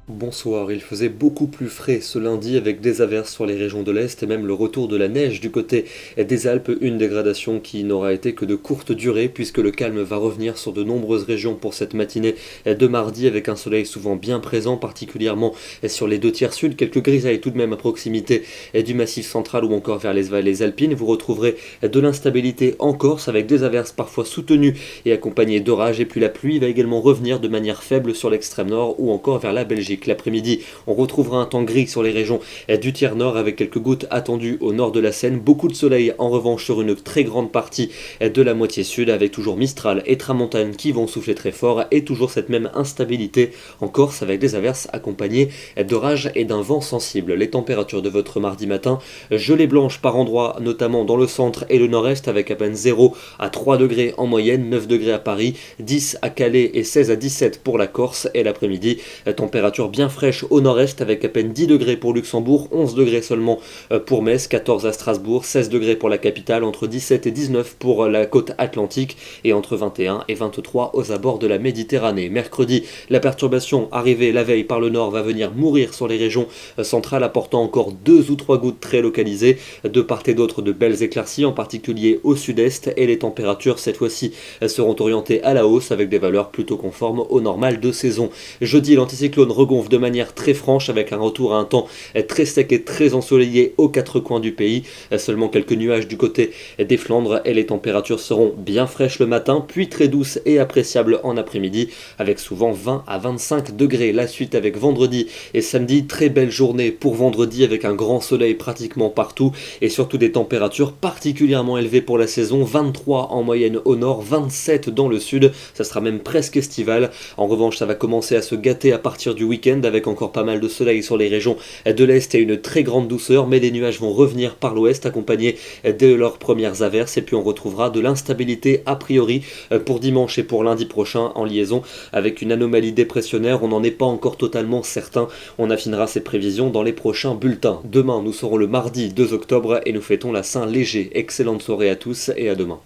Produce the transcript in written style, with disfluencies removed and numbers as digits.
Bonsoir, il faisait beaucoup plus frais ce lundi avec des averses sur les régions de l'Est et même le retour de la neige du côté des Alpes, une dégradation qui n'aura été que de courte durée puisque le calme va revenir sur de nombreuses régions pour cette matinée de mardi avec un soleil souvent bien présent, particulièrement sur les deux tiers sud, quelques grisailles tout de même à proximité du massif central ou encore vers les vallées alpines. Vous retrouverez de l'instabilité en Corse avec des averses parfois soutenues et accompagnées d'orages et puis la pluie va également revenir de manière faible sur l'extrême nord ou encore vers la Belgique. L'après-midi, on retrouvera un temps gris sur les régions du tiers nord avec quelques gouttes attendues au nord de la Seine. Beaucoup de soleil en revanche sur une très grande partie de la moitié sud avec toujours Mistral et Tramontane qui vont souffler très fort et toujours cette même instabilité en Corse avec des averses accompagnées d'orages et d'un vent sensible. Les températures de votre mardi matin, gelée blanche par endroits notamment dans le centre et le nord-est avec à peine 0 à 3 degrés en moyenne, 9 degrés à Paris, 10 à Calais et 16 à 17 pour la Corse et l'après-midi, température bien fraîche au nord-est avec à peine 10 degrés pour Luxembourg, 11 degrés seulement pour Metz, 14 à Strasbourg, 16 degrés pour la capitale, entre 17 et 19 pour la côte atlantique et entre 21 et 23 aux abords de la Méditerranée. Mercredi, la perturbation arrivée la veille par le nord va venir mourir sur les régions centrales apportant encore 2 ou 3 gouttes très localisées. De part et d'autre de belles éclaircies, en particulier au sud-est et les températures cette fois-ci seront orientées à la hausse avec des valeurs plutôt conformes au normal de saison. Jeudi, l'anticyclone regonfle de manière très franche avec un retour à un temps très sec et très ensoleillé aux quatre coins du pays. Seulement quelques nuages du côté des Flandres et les températures seront bien fraîches le matin, puis très douces et appréciables en après-midi avec souvent 20 à 25 degrés. La suite avec vendredi et samedi, très belle journée pour vendredi avec un grand soleil pratiquement partout et surtout des températures particulièrement élevées pour la saison, 23 en moyenne au nord, 27 dans le sud, ça sera même presque estival. En revanche, ça va commencer à se gâter à partir du week-end avec encore pas mal de soleil sur les régions de l'Est et une très grande douceur, mais les nuages vont revenir par l'Ouest accompagnés de leurs premières averses et puis on retrouvera de l'instabilité a priori pour dimanche et pour lundi prochain en liaison avec une anomalie dépressionnaire. On n'en est pas encore totalement certain. On affinera ces prévisions dans les prochains bulletins. Demain, nous serons le mardi 2 octobre et nous fêtons la Saint-Léger. Excellente soirée à tous et à demain.